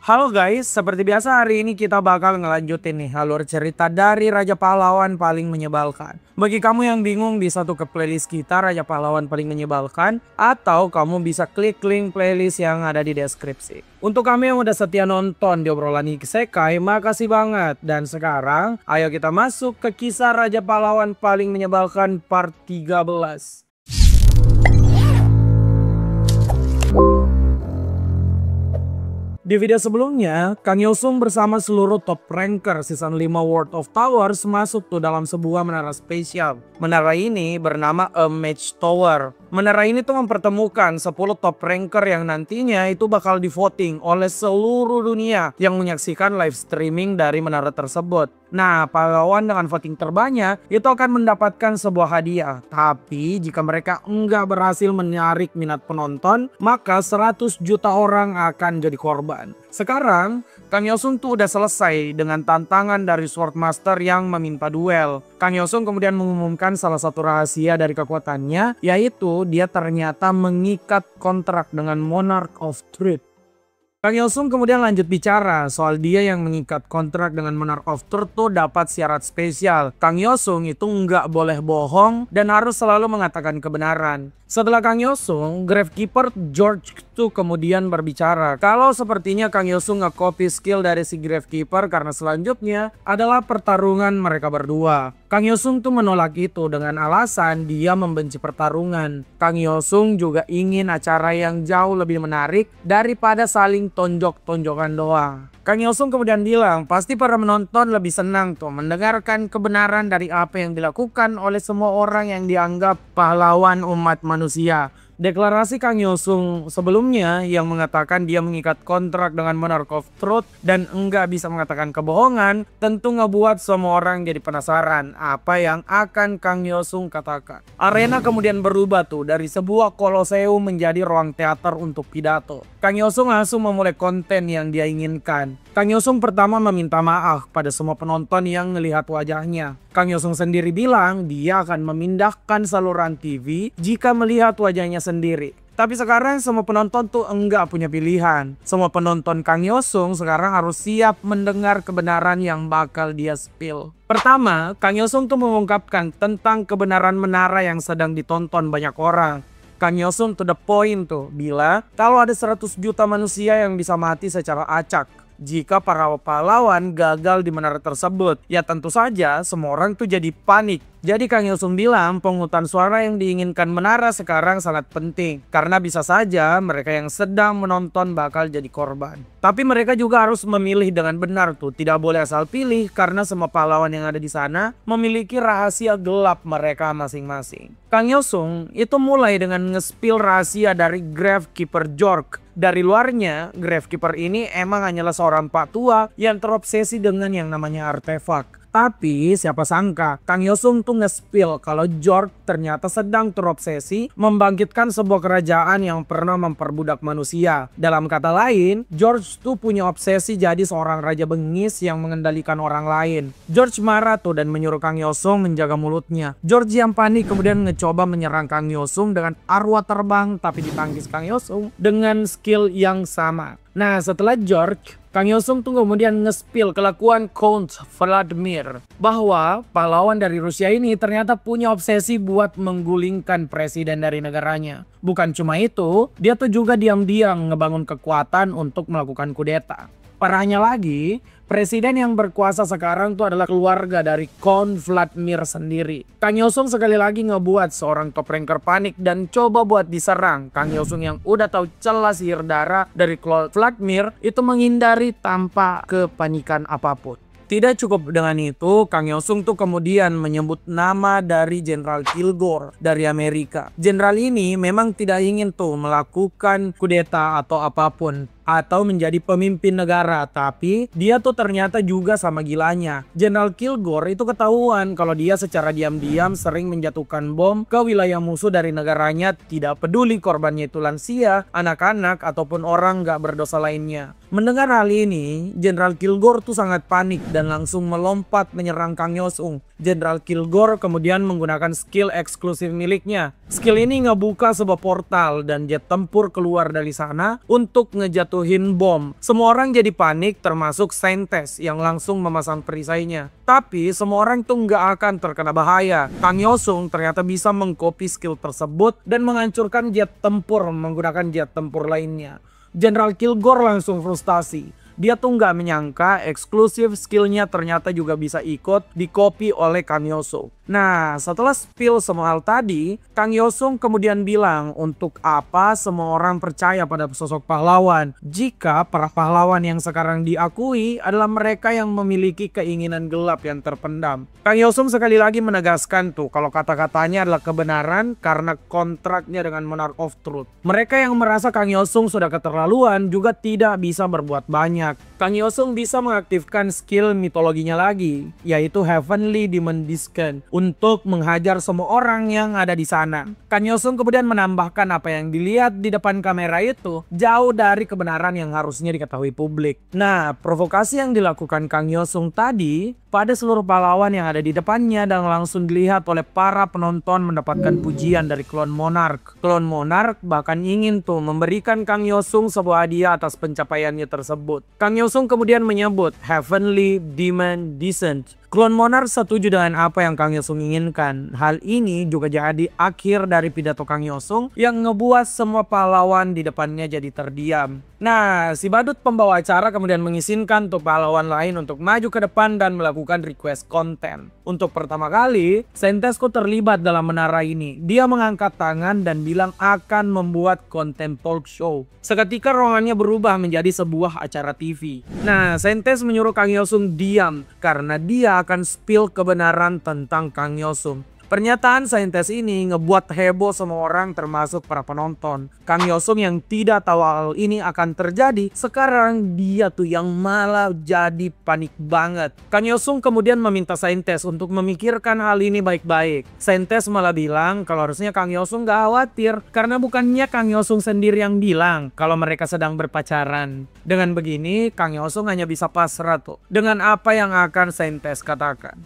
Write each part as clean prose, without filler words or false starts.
Halo guys, seperti biasa hari ini kita bakal ngelanjutin nih alur cerita dari Raja Pahlawan paling menyebalkan. Bagi kamu yang bingung bisa tuh ke playlist kita Raja Pahlawan paling menyebalkan, atau kamu bisa klik link playlist yang ada di deskripsi. Untuk kamu yang udah setia nonton di obrolan Isekai, makasih banget. Dan sekarang ayo kita masuk ke kisah Raja Pahlawan paling menyebalkan part 13. Di video sebelumnya, Kang Yosung bersama seluruh top ranker season 5 World of Towers masuk tuh dalam sebuah menara spesial. Menara ini bernama A Match Tower. Menara ini tuh mempertemukan 10 top ranker yang nantinya itu bakal di-voting oleh seluruh dunia yang menyaksikan live streaming dari menara tersebut. Nah, pahlawan dengan voting terbanyak itu akan mendapatkan sebuah hadiah. Tapi jika mereka enggak berhasil menarik minat penonton, maka 100 juta orang akan jadi korban. Sekarang, Kang Yosung tuh udah selesai dengan tantangan dari Swordmaster yang meminta duel. Kang Yosung kemudian mengumumkan salah satu rahasia dari kekuatannya, yaitu dia ternyata mengikat kontrak dengan Monarch of Truth. Kang Yosung kemudian lanjut bicara soal dia yang mengikat kontrak dengan Monarch of Truth tuh dapat syarat spesial. Kang Yosung itu nggak boleh bohong dan harus selalu mengatakan kebenaran. Setelah Kang Yosung, Gravekeeper George tuh kemudian berbicara kalau sepertinya Kang Yosung nge-copy skill dari si Gravekeeper karena selanjutnya adalah pertarungan mereka berdua. Kang Yosung tuh menolak itu dengan alasan dia membenci pertarungan. Kang Yosung juga ingin acara yang jauh lebih menarik daripada saling tonjok-tonjokan doang. Kang Yosung kemudian bilang pasti para menonton lebih senang tuh mendengarkan kebenaran dari apa yang dilakukan oleh semua orang yang dianggap pahlawan umat manusia. Deklarasi Kang Yosung sebelumnya yang mengatakan dia mengikat kontrak dengan Monarch of Truth dan enggak bisa mengatakan kebohongan tentu ngebuat semua orang jadi penasaran apa yang akan Kang Yosung katakan. Arena kemudian berubah tuh dari sebuah koloseum menjadi ruang teater untuk pidato. Kang Yosung langsung memulai konten yang dia inginkan. Kang Yosung pertama meminta maaf pada semua penonton yang melihat wajahnya. Kang Yosung sendiri bilang dia akan memindahkan saluran TV jika melihat wajahnya sendiri. Tapi sekarang semua penonton tuh enggak punya pilihan. Semua penonton Kang Yosung sekarang harus siap mendengar kebenaran yang bakal dia spill. Pertama, Kang Yosung tuh mengungkapkan tentang kebenaran menara yang sedang ditonton banyak orang. Kang Yosung to the point tuh bila kalau ada 100 juta manusia yang bisa mati secara acak jika para pahlawan gagal di menara tersebut, ya tentu saja semua orang tuh jadi panik. Jadi Kang Yosung bilang penghutang suara yang diinginkan menara sekarang sangat penting karena bisa saja mereka yang sedang menonton bakal jadi korban. Tapi mereka juga harus memilih dengan benar tuh, tidak boleh asal pilih karena semua pahlawan yang ada di sana memiliki rahasia gelap mereka masing-masing. Kang Yosung itu mulai dengan nge-spill rahasia dari Gravekeeper George. Dari luarnya, Gravekeeper ini emang hanyalah seorang pak tua yang terobsesi dengan yang namanya artefak. Tapi siapa sangka Kang Yosung tuh nge-spill kalau George ternyata sedang terobsesi membangkitkan sebuah kerajaan yang pernah memperbudak manusia. Dalam kata lain, George tuh punya obsesi jadi seorang raja bengis yang mengendalikan orang lain. George marah tuh dan menyuruh Kang Yosung menjaga mulutnya. George yang panik kemudian mencoba menyerang Kang Yosung dengan arwah terbang tapi ditangkis Kang Yosung dengan skill yang sama. Nah, setelah George, Kang Yosung tuh kemudian nge-spill kelakuan Count Vladimir bahwa pahlawan dari Rusia ini ternyata punya obsesi buat menggulingkan presiden dari negaranya. Bukan cuma itu, dia tuh juga diam-diam ngebangun kekuatan untuk melakukan kudeta. Parahnya lagi, presiden yang berkuasa sekarang tuh adalah keluarga dari Count Vladimir sendiri. Kang Yosung sekali lagi ngebuat seorang top ranker panik dan coba buat diserang. Kang Yosung yang udah tahu celah sihir darah dari Count Vladimir itu menghindari tanpa kepanikan apapun. Tidak cukup dengan itu, Kang Yosung tuh kemudian menyebut nama dari Jenderal Kilgore dari Amerika. Jenderal ini memang tidak ingin tuh melakukan kudeta atau apapun atau menjadi pemimpin negara, tapi dia tuh ternyata juga sama gilanya. Jenderal Kilgore itu ketahuan kalau dia secara diam-diam sering menjatuhkan bom ke wilayah musuh dari negaranya, tidak peduli korbannya itu lansia, anak-anak ataupun orang gak berdosa lainnya. Mendengar hal ini, Jenderal Kilgore tuh sangat panik dan langsung melompat menyerang Kang Yosung. Jenderal Kilgore kemudian menggunakan skill eksklusif miliknya. Skill ini ngebuka sebuah portal dan jet tempur keluar dari sana untuk ngejatuhin bom. Semua orang jadi panik termasuk Saintes yang langsung memasang perisainya. Tapi semua orang tuh nggak akan terkena bahaya. Kang Yosung ternyata bisa mengcopy skill tersebut dan menghancurkan jet tempur menggunakan jet tempur lainnya. General Kilgore langsung frustasi. Dia tuh nggak menyangka eksklusif skillnya ternyata juga bisa ikut di-copy oleh Kang Yosung. Nah, setelah spill semua hal tadi, Kang Yosung kemudian bilang untuk apa semua orang percaya pada sosok pahlawan jika para pahlawan yang sekarang diakui adalah mereka yang memiliki keinginan gelap yang terpendam. Kang Yosung sekali lagi menegaskan tuh kalau kata-katanya adalah kebenaran karena kontraknya dengan Monarch of Truth. Mereka yang merasa Kang Yosung sudah keterlaluan juga tidak bisa berbuat banyak. Kang Yosung bisa mengaktifkan skill mitologinya lagi, yaitu Heavenly Demon Descent untuk menghajar semua orang yang ada di sana. Kang Yosung kemudian menambahkan apa yang dilihat di depan kamera itu jauh dari kebenaran yang harusnya diketahui publik. Nah, provokasi yang dilakukan Kang Yosung tadi pada seluruh pahlawan yang ada di depannya dan langsung dilihat oleh para penonton mendapatkan pujian dari Clone Monarch. Clone Monarch bahkan ingin tuh memberikan Kang Yosung sebuah hadiah atas pencapaiannya tersebut. Kang Yosung kemudian menyebut Heavenly Demon Descent. Clone Monarch setuju dengan apa yang Kang Yosung inginkan. Hal ini juga jadi akhir dari pidato Kang Yosung yang ngebuat semua pahlawan di depannya jadi terdiam. Nah, si badut pembawa acara kemudian mengizinkan tuh pahlawan lain untuk maju ke depan dan melakukan request konten. Untuk pertama kali, Saintes terlibat dalam menara ini. Dia mengangkat tangan dan bilang akan membuat konten talk show. Seketika ruangannya berubah menjadi sebuah acara TV. Nah, Saintes menyuruh Kang Yosung diam karena dia akan spill kebenaran tentang Kang Yosung. Pernyataan Saintes ini ngebuat heboh semua orang termasuk para penonton. Kang Yosung yang tidak tahu hal ini akan terjadi, sekarang dia tuh yang malah jadi panik banget. Kang Yosung kemudian meminta Saintes untuk memikirkan hal ini baik-baik. Saintes malah bilang kalau harusnya Kang Yosung gak khawatir karena bukannya Kang Yosung sendiri yang bilang kalau mereka sedang berpacaran. Dengan begini, Kang Yosung hanya bisa pasrah tuh dengan apa yang akan Saintes katakan.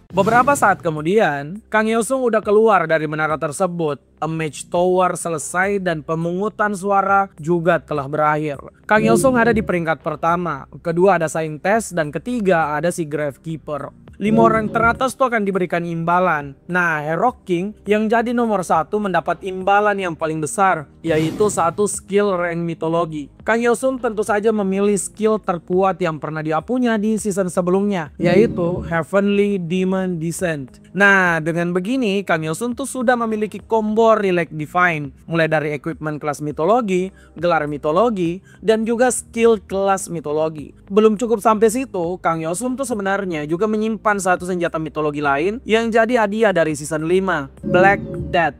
Beberapa saat kemudian, Kang Yosung udah keluar dari menara tersebut. A Match Tower selesai dan pemungutan suara juga telah berakhir. Kang Yosung ada di peringkat pertama, kedua ada Saintes, dan ketiga ada si Gravekeeper. 5 orang teratas tuh akan diberikan imbalan. Nah, Hero King yang jadi nomor 1 mendapat imbalan yang paling besar, yaitu 1 skill rank mitologi. Kang Yosung tentu saja memilih skill terkuat yang pernah dia punya di season sebelumnya, yaitu Heavenly Demon Descent. Nah, dengan begini Kang Yosung tuh sudah memiliki combo Relic Divine, mulai dari equipment kelas mitologi, gelar mitologi, dan juga skill kelas mitologi. Belum cukup sampai situ, Kang Yosung tuh sebenarnya juga menyimpan satu senjata mitologi lain yang jadi hadiah dari season 5, Black Death,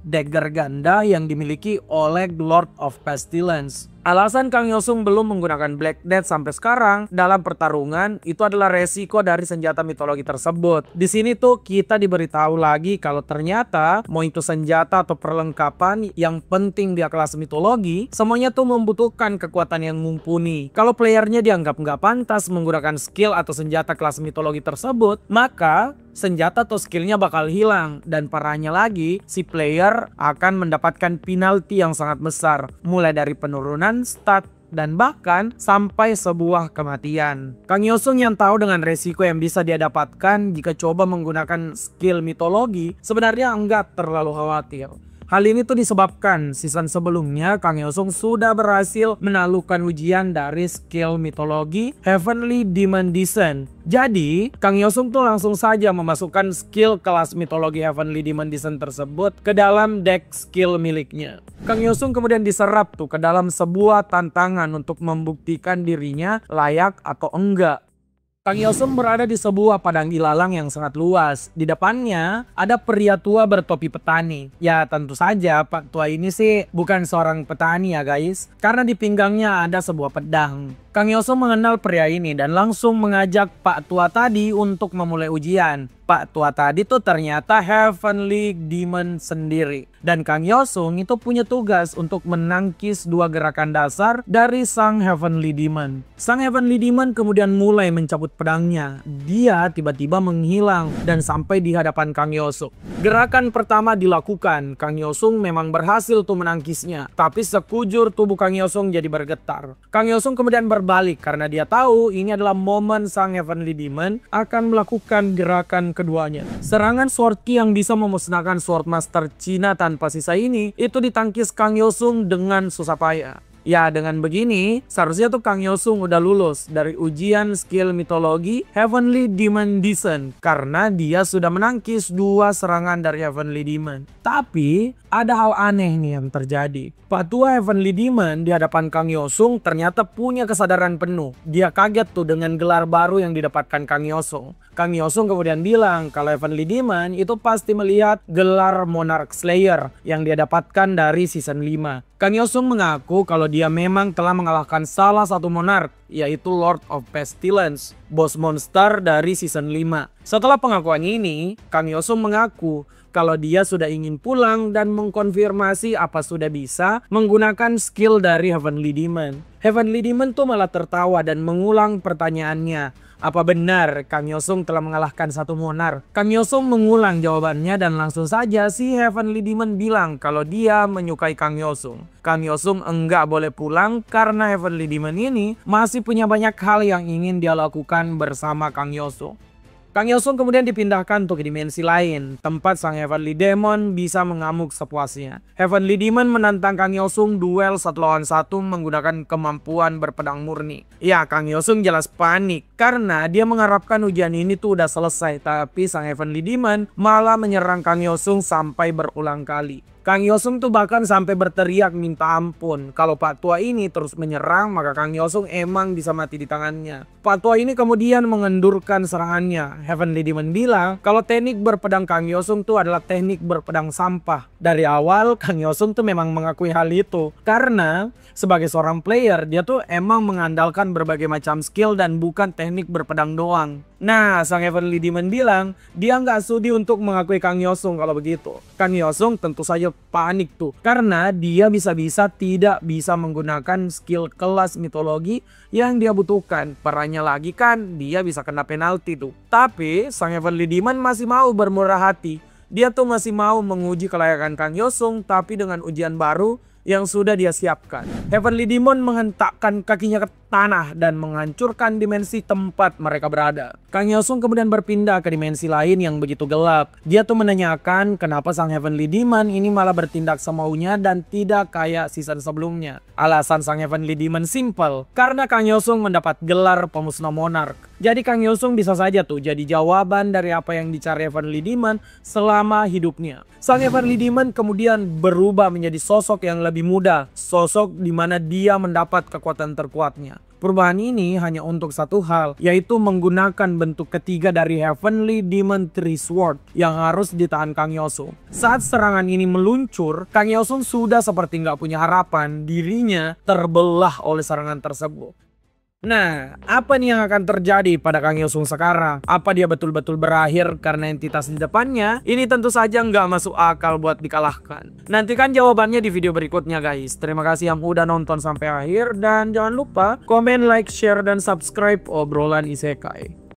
dagger ganda yang dimiliki oleh Lord of Pestilence. Alasan Kang Yosung belum menggunakan Black Death sampai sekarang dalam pertarungan itu adalah resiko dari senjata mitologi tersebut. Di sini tuh kita diberitahu lagi kalau ternyata mau itu senjata atau perlengkapan yang penting di kelas mitologi, semuanya tuh membutuhkan kekuatan yang mumpuni. Kalau playernya dianggap nggak pantas menggunakan skill atau senjata kelas mitologi tersebut, maka senjata atau skillnya bakal hilang. Dan parahnya lagi, si player akan mendapatkan penalti yang sangat besar, mulai dari penurunan stat dan bahkan sampai sebuah kematian. Kang Yosung yang tahu dengan resiko yang bisa dia dapatkan jika coba menggunakan skill mitologi sebenarnya enggak terlalu khawatir. Hal ini tuh disebabkan season sebelumnya Kang Yosung sudah berhasil menaklukkan ujian dari skill mitologi Heavenly Demon Descent. Jadi Kang Yosung tuh langsung saja memasukkan skill kelas mitologi Heavenly Demon Descent tersebut ke dalam deck skill miliknya. Kang Yosung kemudian diserap tuh ke dalam sebuah tantangan untuk membuktikan dirinya layak atau enggak. Kang Yosung berada di sebuah padang ilalang yang sangat luas. Di depannya ada pria tua bertopi petani. Ya tentu saja Pak tua ini sih bukan seorang petani ya guys. Karena di pinggangnya ada sebuah pedang. Kang Yosung mengenal pria ini dan langsung mengajak Pak Tua tadi untuk memulai ujian. Pak Tua tadi tuh ternyata Heavenly Demon sendiri. Dan Kang Yosung itu punya tugas untuk menangkis 2 gerakan dasar dari sang Heavenly Demon. Sang Heavenly Demon kemudian mulai mencabut pedangnya. Dia tiba-tiba menghilang dan sampai di hadapan Kang Yosung. Gerakan pertama dilakukan. Kang Yosung memang berhasil tuh menangkisnya. Tapi sekujur tubuh Kang Yosung jadi bergetar. Kang Yosung kemudian berbalik karena dia tahu ini adalah momen sang Heavenly Demon akan melakukan gerakan keduanya. Serangan Sword Ki yang bisa memusnahkan Sword Master Cina tanpa sisa ini itu ditangkis Kang Yosung dengan susah payah. Ya, dengan begini seharusnya tuh Kang Yosung udah lulus dari ujian skill mitologi Heavenly Demon Descent karena dia sudah menangkis 2 serangan dari Heavenly Demon. Tapi ada hal aneh nih yang terjadi. Pak Tua Heavenly Demon di hadapan Kang Yosung ternyata punya kesadaran penuh. Dia kaget tuh dengan gelar baru yang didapatkan Kang Yosung. Kang Yosung kemudian bilang kalau Heavenly Demon itu pasti melihat gelar Monarch Slayer yang dia dapatkan dari season 5. Kang Yosung mengaku kalau dia memang telah mengalahkan salah satu monark, yaitu Lord of Pestilence, bos monster dari season 5. Setelah pengakuan ini, Kang Yosung mengaku kalau dia sudah ingin pulang dan mengkonfirmasi apa sudah bisa menggunakan skill dari Heavenly Demon. Heavenly Demon tuh malah tertawa dan mengulang pertanyaannya. Apa benar Kang Yosung telah mengalahkan satu monark? Kang Yosung mengulang jawabannya dan langsung saja si Heavenly Demon bilang kalau dia menyukai Kang Yosung. Kang Yosung enggak boleh pulang karena Heavenly Demon ini masih punya banyak hal yang ingin dia lakukan bersama Kang Yosung. Kang Yosung kemudian dipindahkan untuk ke dimensi lain, tempat sang Heavenly Demon bisa mengamuk sepuasnya. Heavenly Demon menantang Kang Yosung duel 1 lawan 1 menggunakan kemampuan berpedang murni. Ya, Kang Yosung jelas panik karena dia mengharapkan ujian ini tuh udah selesai, tapi sang Heavenly Demon malah menyerang Kang Yosung sampai berulang kali. Kang Yosung tuh bahkan sampai berteriak minta ampun. Kalau Pak Tua ini terus menyerang, maka Kang Yosung emang bisa mati di tangannya. Pak Tua ini kemudian mengendurkan serangannya. Heavenly Demon bilang kalau teknik berpedang Kang Yosung tuh adalah teknik berpedang sampah. Dari awal Kang Yosung tuh memang mengakui hal itu. Karena sebagai seorang player, dia tuh emang mengandalkan berbagai macam skill dan bukan teknik berpedang doang. Nah, sang Heavenly Demon bilang dia nggak sudi untuk mengakui Kang Yosung kalau begitu. Kang Yosung tentu saja panik tuh karena dia bisa-bisa tidak bisa menggunakan skill kelas mitologi yang dia butuhkan. Parahnya lagi kan dia bisa kena penalti tuh. Tapi sang Heavenly Demon masih mau bermurah hati. Dia tuh masih mau menguji kelayakan Kang Yosung tapi dengan ujian baru yang sudah dia siapkan. Heavenly Demon menghentakkan kakinya ke tanah dan menghancurkan dimensi tempat mereka berada. Kang Yosung kemudian berpindah ke dimensi lain yang begitu gelap. Dia tuh menanyakan kenapa sang Heavenly Demon ini malah bertindak semaunya dan tidak kayak season sebelumnya. Alasan sang Heavenly Demon simple, karena Kang Yosung mendapat gelar pemusnah monark. Jadi Kang Yosung bisa saja tuh jadi jawaban dari apa yang dicari Heavenly Demon selama hidupnya. Sang Heavenly Demon kemudian berubah menjadi sosok yang lebih muda, sosok di mana dia mendapat kekuatan terkuatnya. Perubahan ini hanya untuk satu hal, yaitu menggunakan bentuk ketiga dari Heavenly Demon Three Sword yang harus ditahan Kang Yosung. Saat serangan ini meluncur, Kang Yosung sudah seperti nggak punya harapan, dirinya terbelah oleh serangan tersebut. Nah, apa nih yang akan terjadi pada Kang Yosung sekarang? Apa dia betul-betul berakhir karena entitas di depannya? Ini tentu saja nggak masuk akal buat dikalahkan. Nantikan jawabannya di video berikutnya guys. Terima kasih yang udah nonton sampai akhir dan jangan lupa komen, like, share, dan subscribe obrolan isekai.